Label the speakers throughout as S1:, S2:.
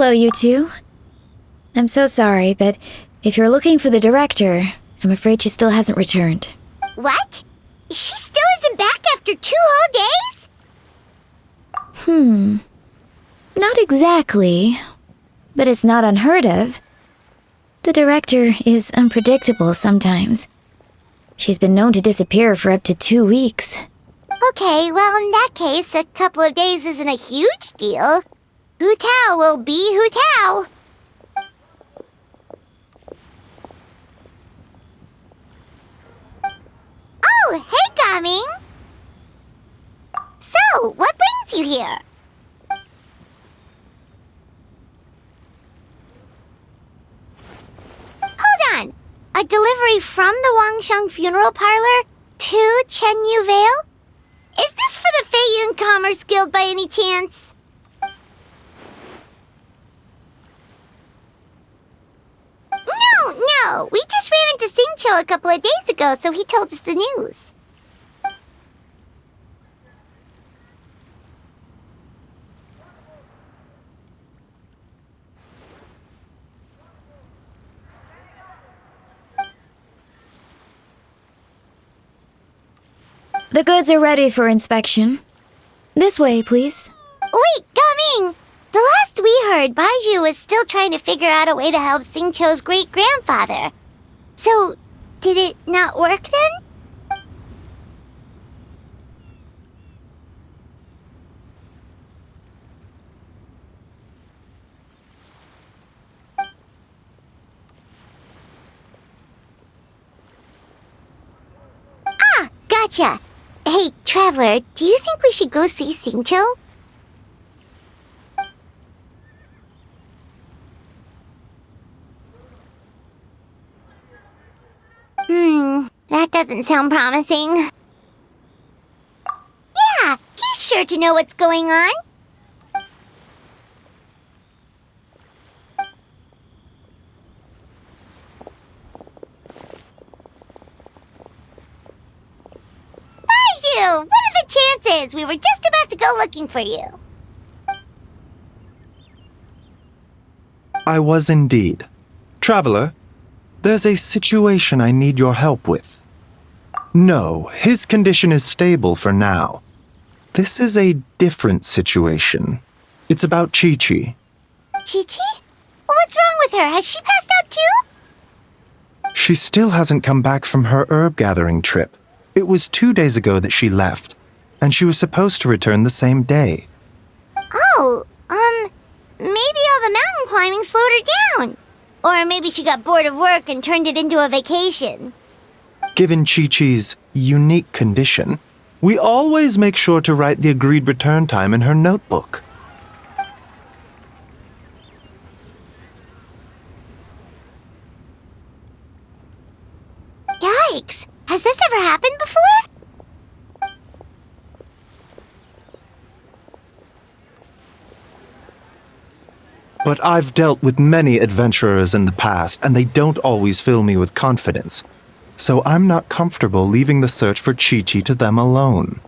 S1: Hello, you two. I'm so sorry, but if you're looking for the director, I'm afraid she still hasn't returned.
S2: What? She still isn't back after 2 whole days?
S1: Not exactly, but it's not unheard of. The director is unpredictable sometimes. She's been known to disappear for up to 2 weeks.
S2: Okay, well, in that case, a couple of days isn't a huge deal. Hu Tao will be Hu Tao. Oh, hey, Gaming. So, what brings you here? Hold on. A delivery from the Wangsheng Funeral Parlor to Chenyu Vale? Is this for the Feiyun Commerce Guild by any chance? No. We just ran into Xingqiu a couple of days ago, so he told us the news.
S1: The goods are ready for inspection. This way, please.
S2: Wait, Gaming! The last we heard, Baiju was still trying to figure out a way to help Xingqiu's great-grandfather. So, did it not work then? Ah, gotcha. Hey, Traveler, do you think we should go see Xingqiu? That doesn't sound promising. Yeah, he's sure to know what's going on. Baiju, what are the chances? We were just about to go looking for you.
S3: I was indeed. Traveler, there's a situation I need your help with. No, his condition is stable for now. This is a different situation. It's about Chi-Chi.
S2: Chi-Chi? What's wrong with her? Has she passed out too?
S3: She still hasn't come back from her herb gathering trip. It was 2 days ago that she left, and she was supposed to return the same day.
S2: Oh, maybe all the mountain climbing slowed her down. Or maybe she got bored of work and turned it into a vacation.
S3: Given Chi-Chi's unique condition, we always make sure to write the agreed return time in her notebook.
S2: Yikes! Has this ever happened before?
S3: But I've dealt with many adventurers in the past, and they don't always fill me with confidence. So I'm not comfortable leaving the search for Chi-Chi to them alone.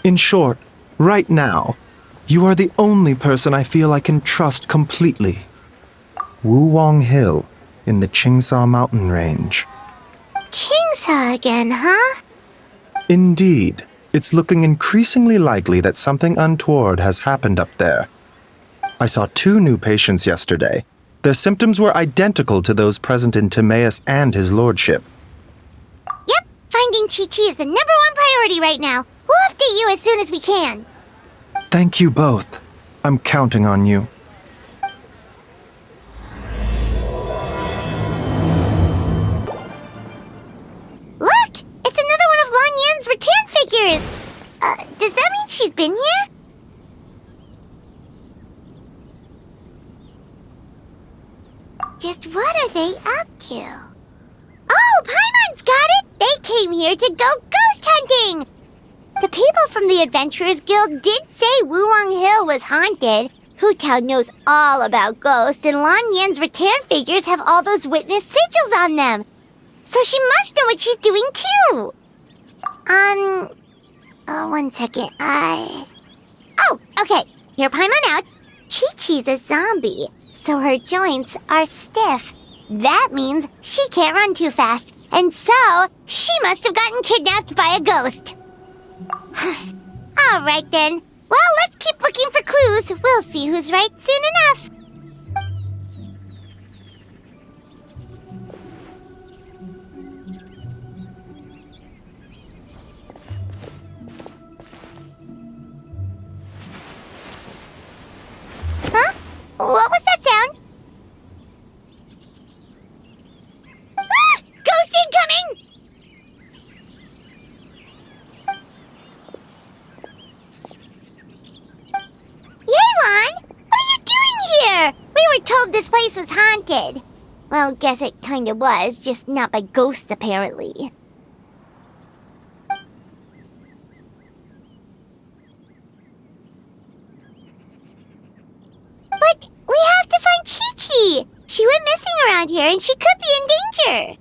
S3: In short, right now, you are the only person I feel I can trust completely. Wuwang Hill, in the Qingsa mountain range.
S2: Qingsa again, huh?
S3: Indeed. It's looking increasingly likely that something untoward has happened up there. I saw 2 new patients yesterday. Their symptoms were identical to those present in Timaeus and his lordship.
S2: Yep, finding Chi-Chi is the #1 priority right now. We'll update you as soon as we can.
S3: Thank you both. I'm counting on you.
S2: Look! It's another one of Lan Yan's rattan figures! Does that mean she's been here? Just what are they up to? Oh, Paimon's got it! They came here to go ghost hunting! The people from the Adventurers Guild did say Wuwang Hill was haunted, Hu Tao knows all about ghosts, and Lan Yan's rattan figures have all those witness sigils on them. So she must know what she's doing too. One second. Oh, okay. Here, Paimon out. Chi-Chi's a zombie, so her joints are stiff. That means she can't run too fast, and so she must have gotten kidnapped by a ghost. All right then. Well, let's keep looking for clues. We'll see who's right soon enough. Huh? What was that sound? Ah! Ghost incoming! Yelan! What are you doing here? We were told this place was haunted. Well, guess it kinda was, just not by ghosts apparently. But we have to find Chi-Chi! She went missing around here and she could be in danger.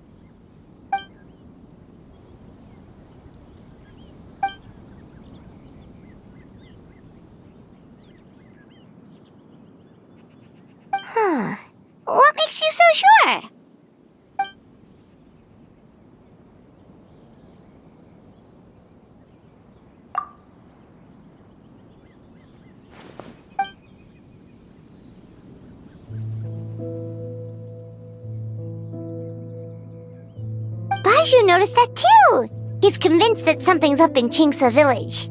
S2: Huh. What makes you so sure? Baiju noticed that too! He's convinced that something's up in Chingsa village.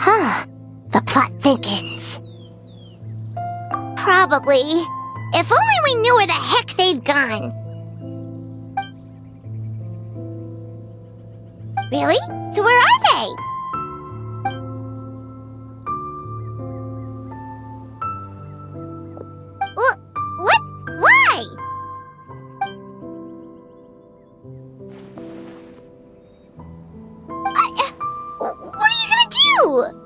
S2: Huh. The plot thickens. Probably. If only we knew where the heck they'd gone. Really? So where are they? What? Why? What are you gonna do?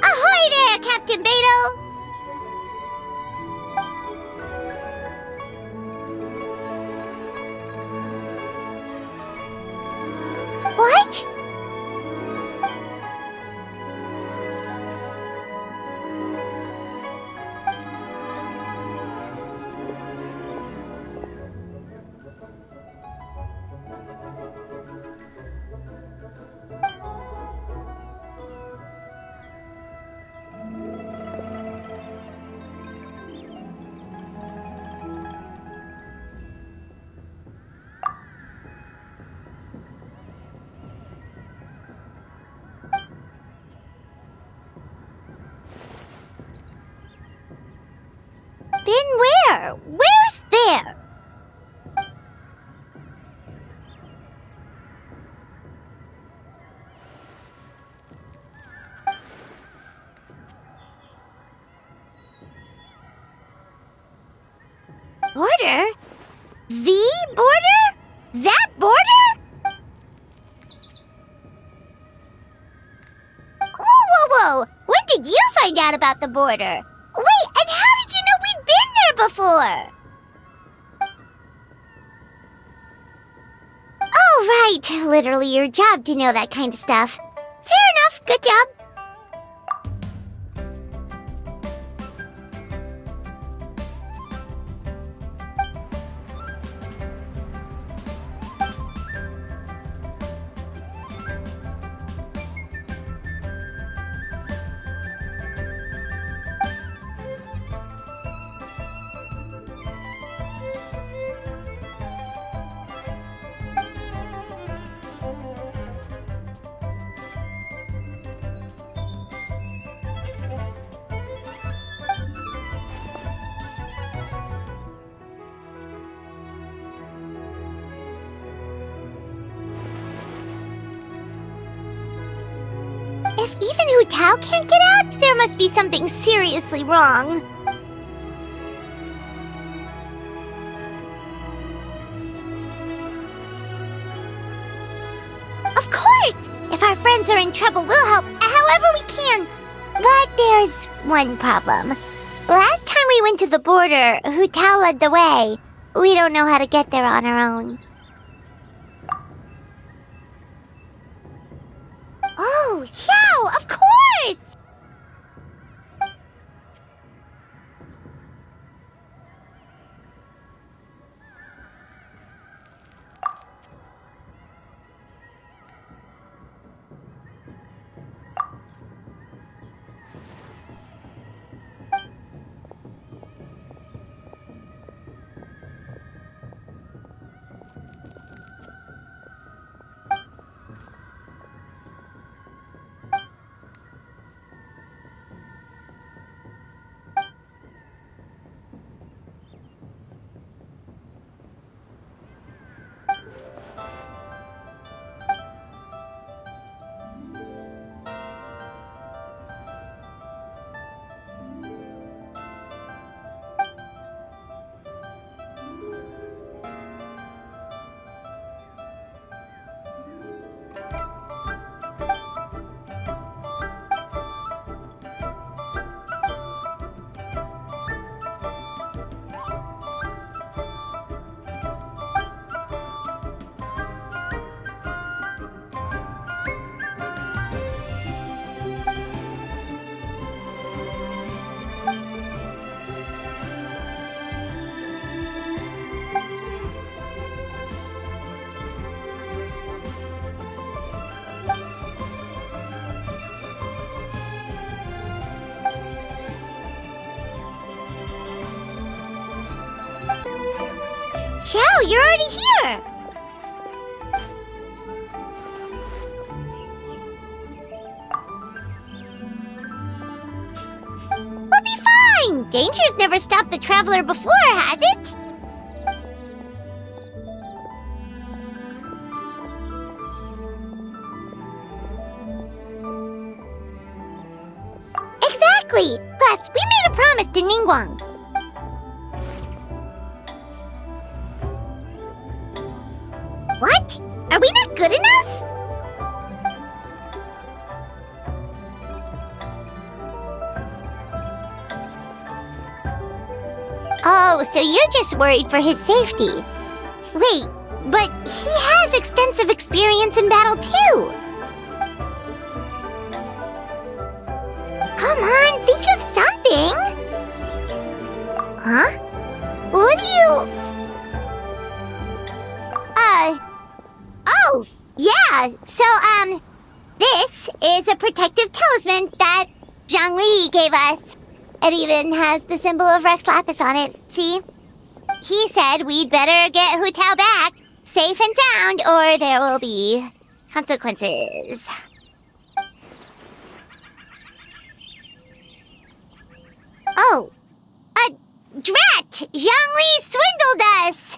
S2: Ahoy there, Captain Beto! What? The border? That border? Whoa! When did you find out about the border? Wait, and how did you know we'd been there before? Oh, right. Literally your job to know that kind of stuff. Fair enough. Good job. If even Hu Tao can't get out, there must be something seriously wrong. Of course! If our friends are in trouble, we'll help however we can. But there's one problem. Last time we went to the border, Hu Tao led the way. We don't know how to get there on our own. Oh, Xiao, of course! Xiao, you're already here! We'll be fine! Danger's never stopped the traveler before, has it? Exactly! Plus, we made a promise to Ningguang. What? Are we not good enough? Oh, so you're just worried for his safety. Wait, but he has extensive experience in battle too. Come on, think of something. Huh? What do you... Oh, yeah, so, this is a protective talisman that Zhongli gave us. It even has the symbol of Rex Lapis on it, see? He said we'd better get Hu Tao back, safe and sound, or there will be consequences. Oh, drat! Zhongli swindled us!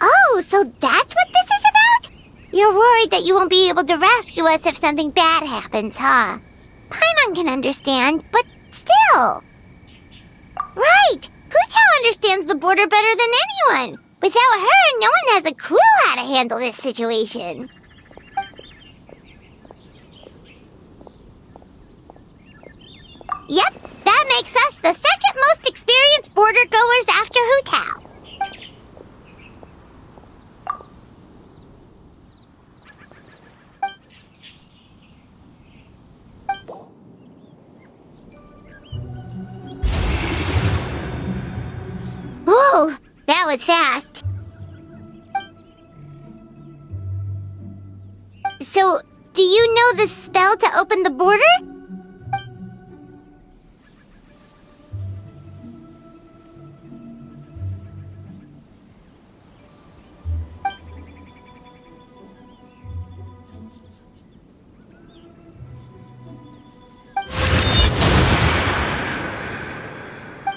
S2: Oh, so that's what this is about? You're worried that you won't be able to rescue us if something bad happens, huh? anyone can understand, but still. Right! Hu Tao understands the border better than anyone. Without her, no one has a clue how to handle this situation. Yep, that makes us the second most experienced border goers after Hu Tao. Whoa, that was fast. So, do you know the spell to open the border?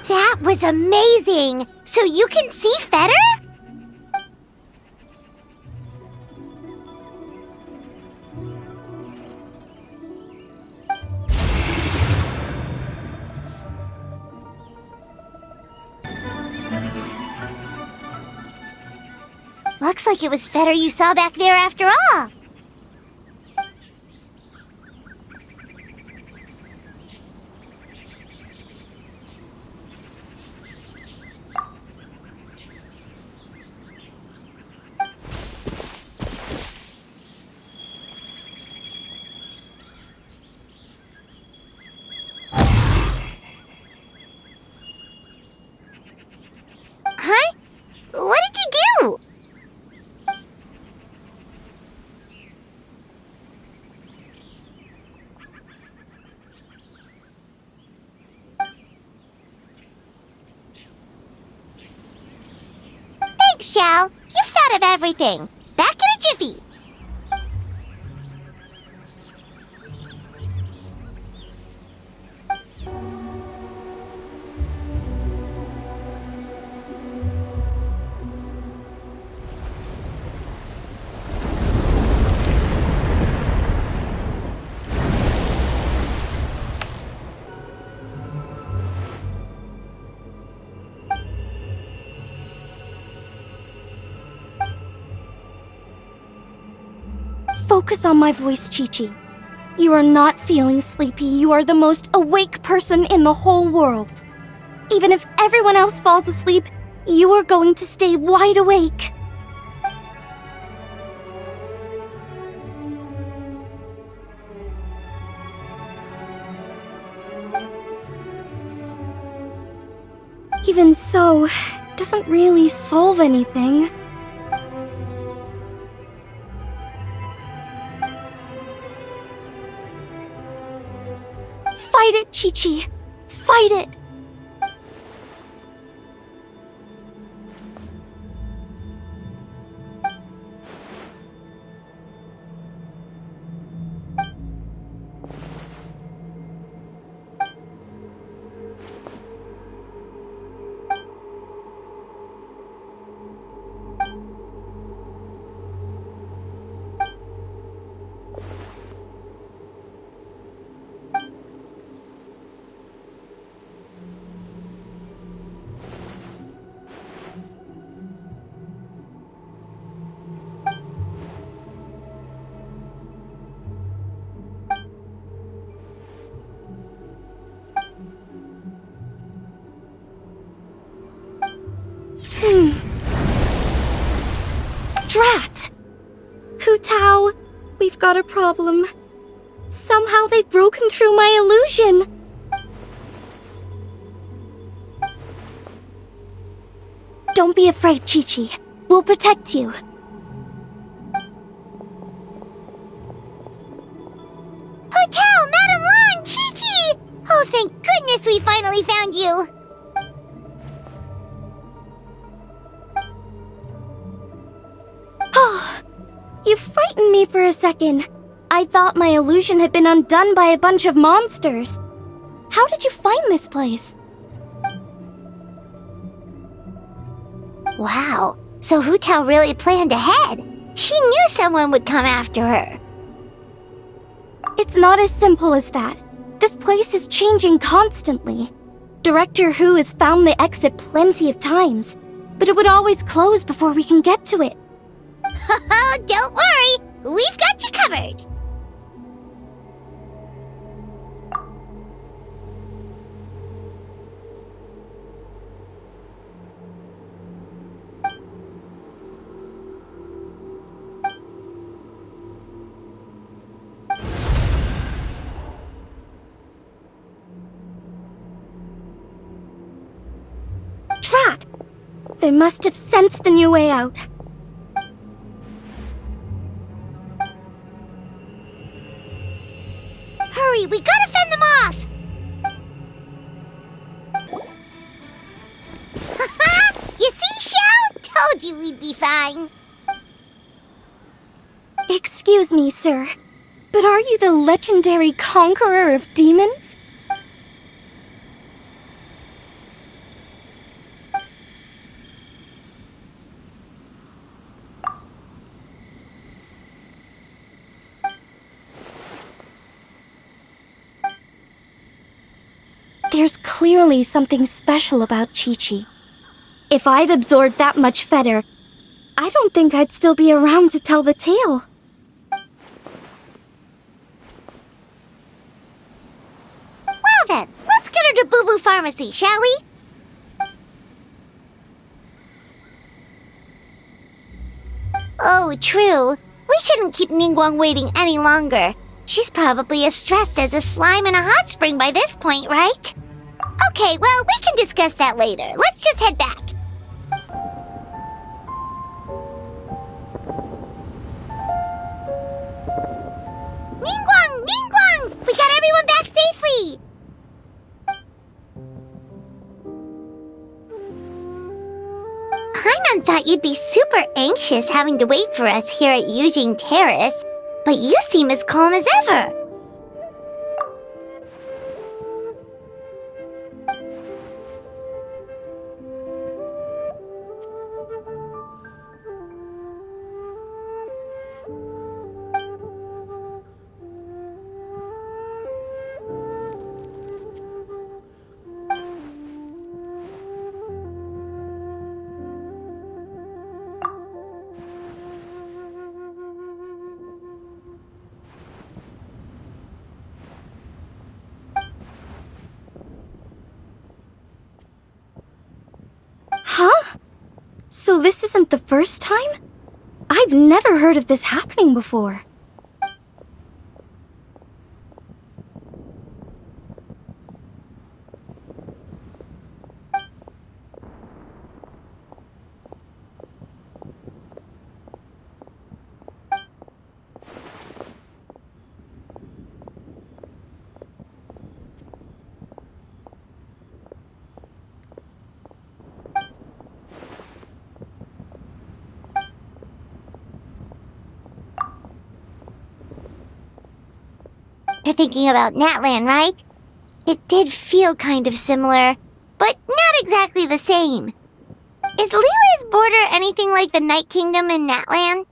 S2: That was amazing! So you can see Fetter? Looks like it was Fetter you saw back there after all. Huh? What did you do? Thanks, Xiao. You've thought of everything. Back in a jiffy.
S4: Focus on my voice, Chi-Chi. You are not feeling sleepy. You are the most awake person in the whole world. Even if everyone else falls asleep, you are going to stay wide awake. Even so, it doesn't really solve anything. Fight it, Chi-Chi! Fight it! Drat! Hu Tao, we've got a problem. Somehow they've broken through my illusion. Don't be afraid, Chi-Chi. We'll protect you.
S2: Hu Tao, Madame Lan, Chi-Chi! Oh, thank goodness we finally found you.
S4: Oh, you frightened me for a second. I thought my illusion had been undone by a bunch of monsters. How did you find this place?
S2: Wow, so Hu Tao really planned ahead. She knew someone would come after her.
S4: It's not as simple as that. This place is changing constantly. Director Who has found the exit plenty of times, but it would always close before we can get to it.
S2: Don't worry, we've got you covered.
S4: Drat! They must have sensed the new way out.
S2: Hurry, we gotta fend them off! You see, Shao? Told you we'd be fine.
S4: Excuse me, sir, but are you the legendary conqueror of demons? There's clearly something special about Chi-Chi. If I'd absorbed that much fetter, I don't think I'd still be around to tell the tale.
S2: Well then, let's get her to Boo Boo Pharmacy, shall we? Oh, true. We shouldn't keep Ningguang waiting any longer. She's probably as stressed as a slime in a hot spring by this point, right? Okay, well, we can discuss that later. Let's just head back. Ningguang! Ningguang! We got everyone back safely! Paimon thought you'd be super anxious having to wait for us here at Yujing Terrace, but you seem as calm as ever.
S4: Huh? So this isn't the first time? I've never heard of this happening before.
S2: You're thinking about Natlan, right? It did feel kind of similar, but not exactly the same. Is Liyue's border anything like the Night Kingdom in Natlan?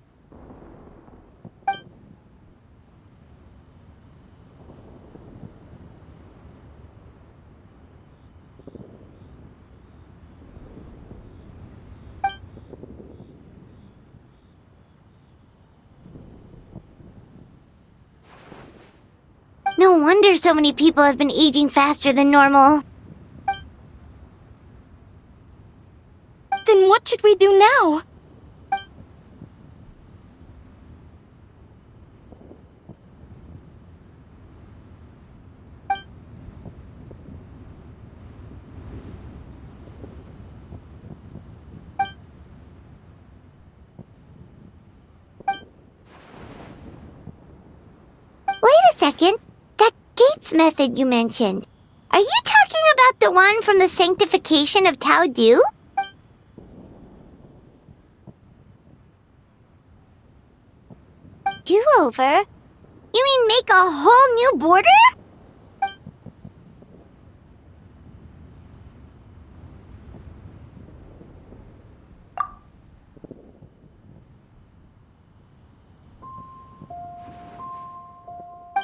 S2: No wonder so many people have been aging faster than normal.
S4: Then what should we do now?
S2: Wait a second. That Gates method you mentioned. Are you talking about the one from the sanctification of Tao Du? Do-over? You mean make a whole new border?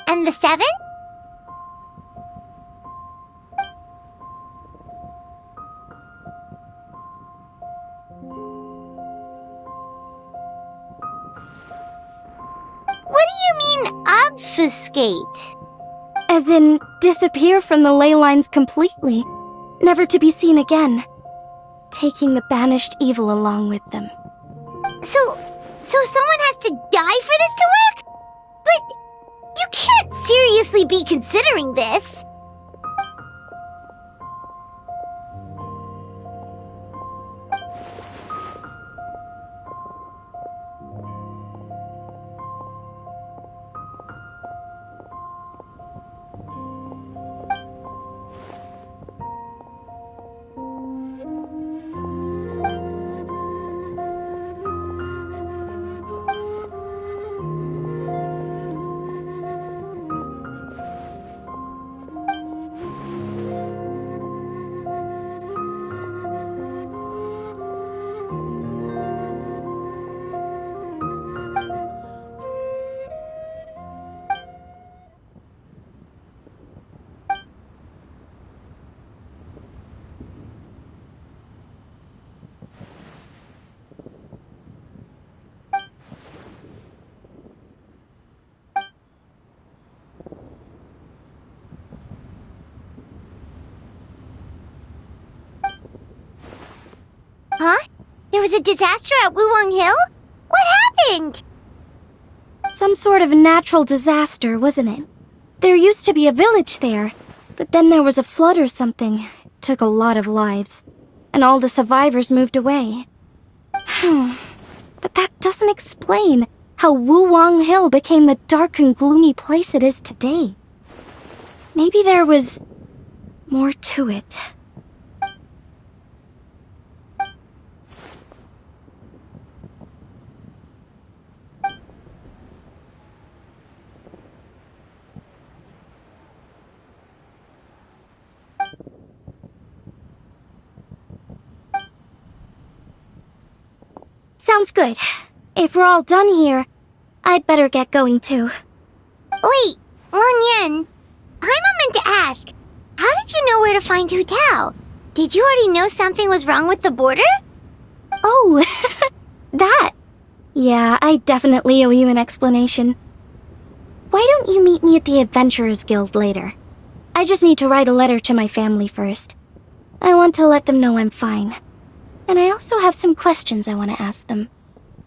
S2: And the 7? Obfuscate.
S4: As in, disappear from the ley lines completely, never to be seen again, taking the banished evil along with them.
S2: So someone has to die for this to work? But you can't seriously be considering this. Huh? There was a disaster at Wuwang Hill? What happened?
S4: Some sort of natural disaster, wasn't it? There used to be a village there, but then there was a flood or something. It took a lot of lives, and all the survivors moved away. But that doesn't explain how Wuwang Hill became the dark and gloomy place it is today. Maybe there was more to it. Sounds good. If we're all done here, I'd better get going too.
S2: Wait, Lun Yen. Paimon meant to ask, how did you know where to find Hu Tao? Did you already know something was wrong with the border?
S4: Oh, that. Yeah, I definitely owe you an explanation. Why don't you meet me at the Adventurers Guild later? I just need to write a letter to my family first. I want to let them know I'm fine. And I also have some questions I want to ask them.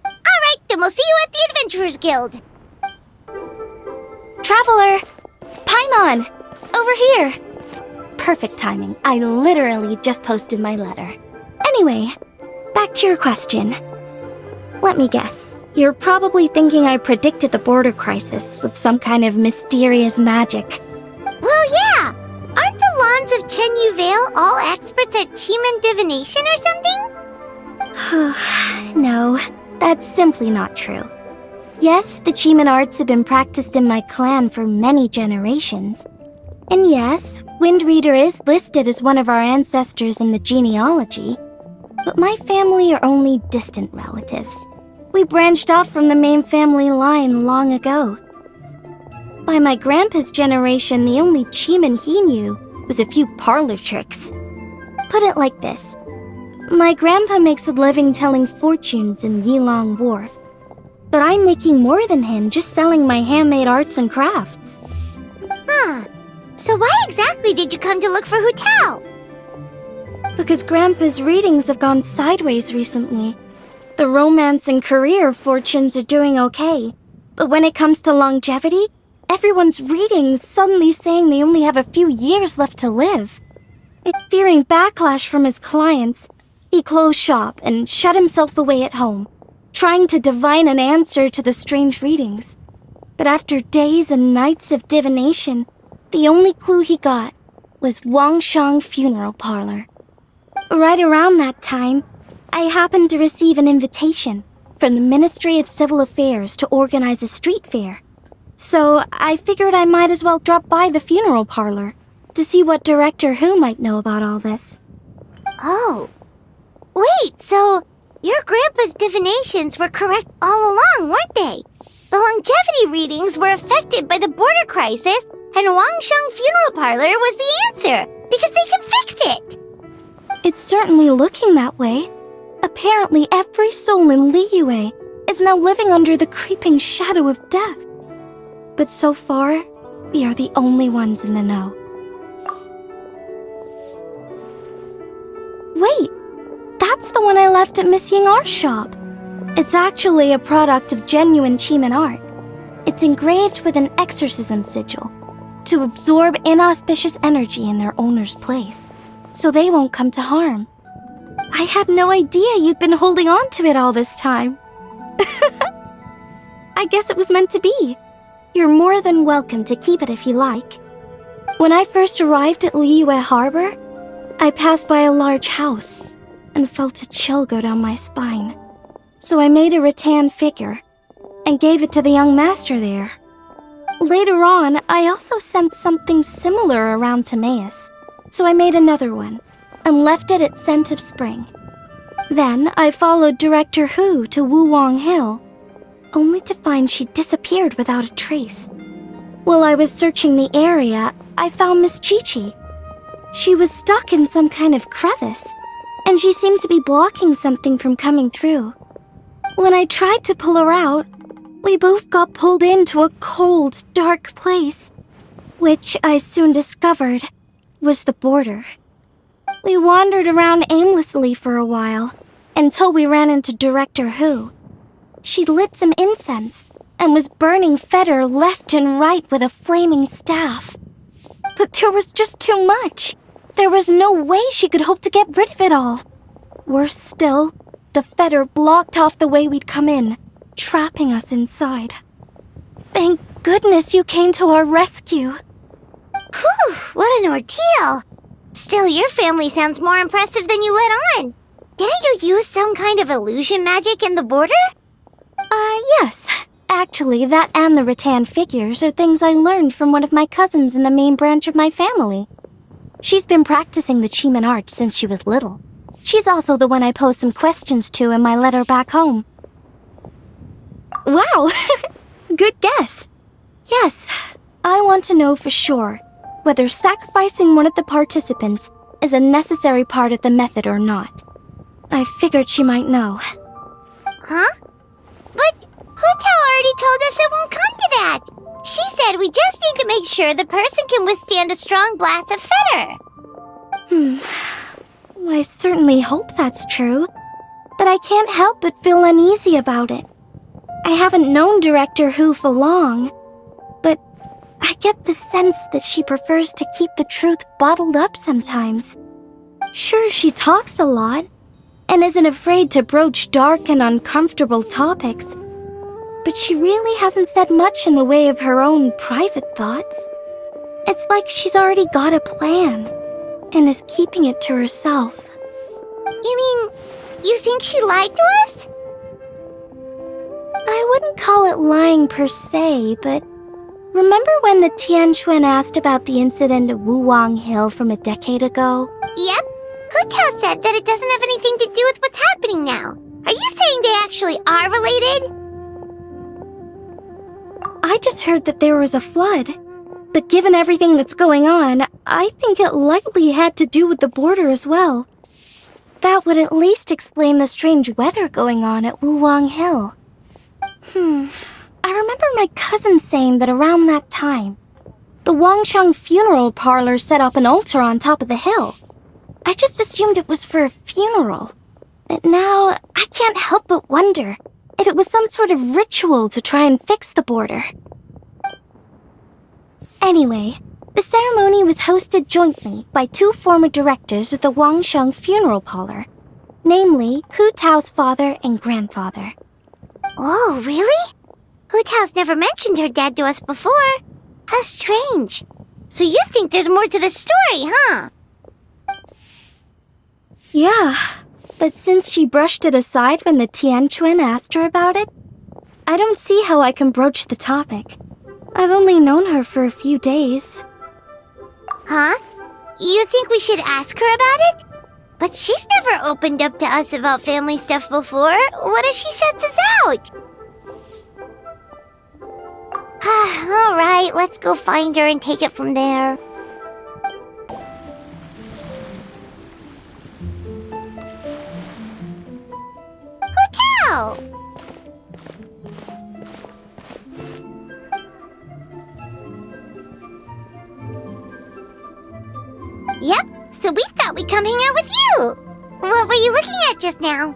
S2: Alright, then we'll see you at the Adventurers Guild.
S4: Traveler! Paimon! Over here! Perfect timing. I literally just posted my letter. Anyway, back to your question. Let me guess. You're probably thinking I predicted the border crisis with some kind of mysterious magic.
S2: Well, yeah! Aren't the Lons of Chenyu Vale all experts at Chiman divination or something?
S4: No, that's simply not true. Yes, the Chiman arts have been practiced in my clan for many generations. And yes, Wind Reader is listed as one of our ancestors in the genealogy. But my family are only distant relatives. We branched off from the main family line long ago. By my grandpa's generation, the only Chiman he knew was a few parlor tricks. Put it like this. My grandpa makes a living telling fortunes in Yilong Wharf. But I'm making more than him just selling my handmade arts and crafts.
S2: Huh. So why exactly did you come to look for Hu Tao?
S4: Because Grandpa's readings have gone sideways recently. The romance and career fortunes are doing okay. But when it comes to longevity, everyone's readings suddenly saying they only have a few years left to live. Fearing backlash from his clients, he closed shop and shut himself away at home, trying to divine an answer to the strange readings. But after days and nights of divination, the only clue he got was Wangshang Funeral Parlor. Right around that time, I happened to receive an invitation from the Ministry of Civil Affairs to organize a street fair. So I figured I might as well drop by the funeral parlor to see what Director Hu might know about all this.
S2: Oh. Wait, so your grandpa's divinations were correct all along, weren't they? The longevity readings were affected by the border crisis, and Wangsheng Funeral Parlor was the answer, because they could fix it!
S4: It's certainly looking that way. Apparently every soul in Liyue is now living under the creeping shadow of death. But so far, we are the only ones in the know. Wait, that's the one I left at Miss Yingar's shop. It's actually a product of genuine Cheeman art. It's engraved with an exorcism sigil to absorb inauspicious energy in their owner's place, so they won't come to harm. I had no idea you'd been holding on to it all this time. I guess it was meant to be. You're more than welcome to keep it if you like. When I first arrived at Liyue Harbor, I passed by a large house and felt a chill go down my spine. So I made a rattan figure and gave it to the young master there. Later on, I also sensed something similar around Timaeus, so I made another one and left it at Scent of Spring. Then I followed Director Hu to Wuwang Hill, only to find she disappeared without a trace. While I was searching the area, I found Miss Chi-Chi. She was stuck in some kind of crevice, and she seemed to be blocking something from coming through. When I tried to pull her out, we both got pulled into a cold, dark place, which I soon discovered was the border. We wandered around aimlessly for a while, until we ran into Director Hu. She lit some incense and was burning Feder left and right with a flaming staff. But there was just too much. There was no way she could hope to get rid of it all. Worse still, the Feder blocked off the way we'd come in, trapping us inside. Thank goodness you came to our rescue.
S2: Whew, what an ordeal! Still, your family sounds more impressive than you let on. Didn't you use some kind of illusion magic in the border?
S4: Yes. Actually, that and the rattan figures are things I learned from one of my cousins in the main branch of my family. She's been practicing the Cheeman art since she was little. She's also the one I posed some questions to in my letter back home. Wow! Good guess. Yes, I want to know for sure whether sacrificing one of the participants is a necessary part of the method or not. I figured she might know.
S2: Huh? But Hutao already told us it won't come to that. She said we just need to make sure the person can withstand a strong blast of Feder.
S4: I certainly hope that's true, but I can't help but feel uneasy about it. I haven't known Director Hu for long, but I get the sense that she prefers to keep the truth bottled up sometimes. Sure, she talks a lot, and isn't afraid to broach dark and uncomfortable topics, but she really hasn't said much in the way of her own private thoughts. It's like she's already got a plan, and is keeping it to herself.
S2: You mean, you think she lied to us?
S4: I wouldn't call it lying per se, but remember when the Tianquan asked about the incident at Wuwang Hill from a decade ago?
S2: Yep. Hutao said that it doesn't have anything to do with what's happening now. Are you saying they actually are related?
S4: I just heard that there was a flood. But given everything that's going on, I think it likely had to do with the border as well. That would at least explain the strange weather going on at Wuwang Hill. I remember my cousin saying that around that time, the Wangsheng funeral parlor set up an altar on top of the hill. I just assumed it was for a funeral. But now, I can't help but wonder if it was some sort of ritual to try and fix the border. Anyway, the ceremony was hosted jointly by two former directors of the Wangsheng funeral parlor, namely Hu Tao's father and grandfather.
S2: Oh, really? Hutao's never mentioned her dad to us before. How strange. So you think there's more to the story, huh?
S4: Yeah, but since she brushed it aside when the Tianquan asked her about it, I don't see how I can broach the topic. I've only known her for a few days.
S2: Huh? You think we should ask her about it? But she's never opened up to us about family stuff before. What if she shuts us out? All right, let's go find her and take it from there. Hutao! Yep, so we thought we'd come hang out with you. What were you looking at just now?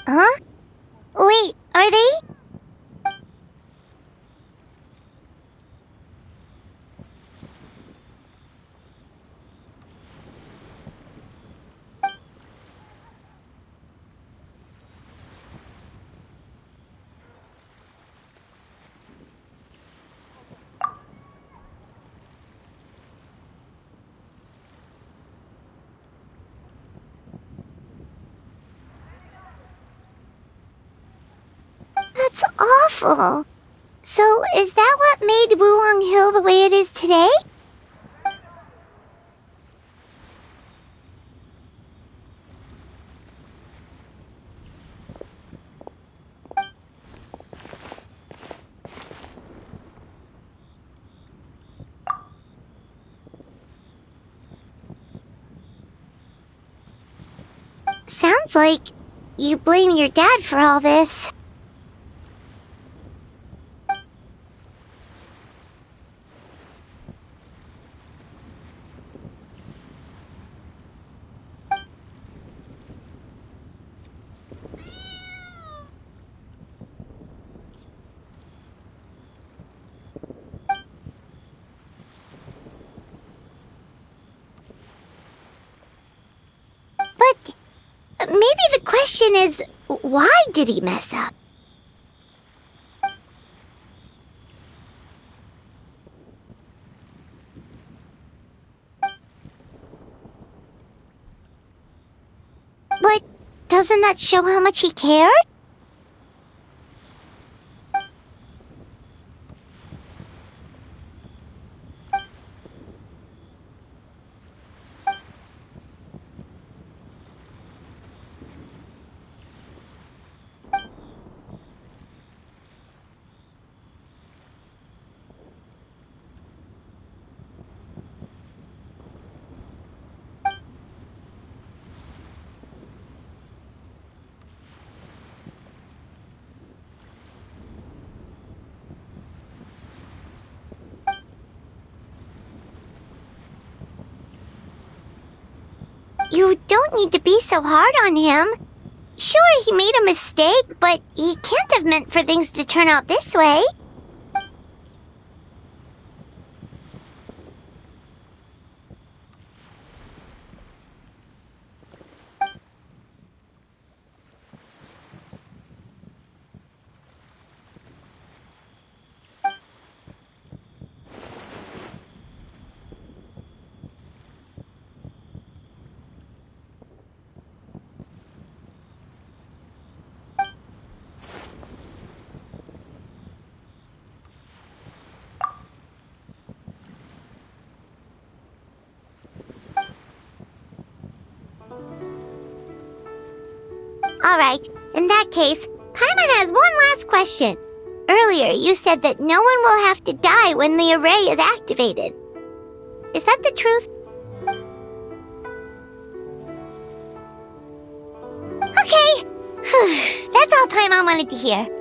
S2: Huh? Wait, are they? That's awful. So, is that what made Wulong Hill the way it is today? Sounds like you blame your dad for all this. But maybe the question is, why did he mess up? But doesn't that show how much he cared? You don't need to be so hard on him. Sure, he made a mistake, but he can't have meant for things to turn out this way. Alright, in that case, Paimon has one last question. Earlier, you said that no one will have to die when the array is activated. Is that the truth? Okay, that's all Paimon wanted to hear.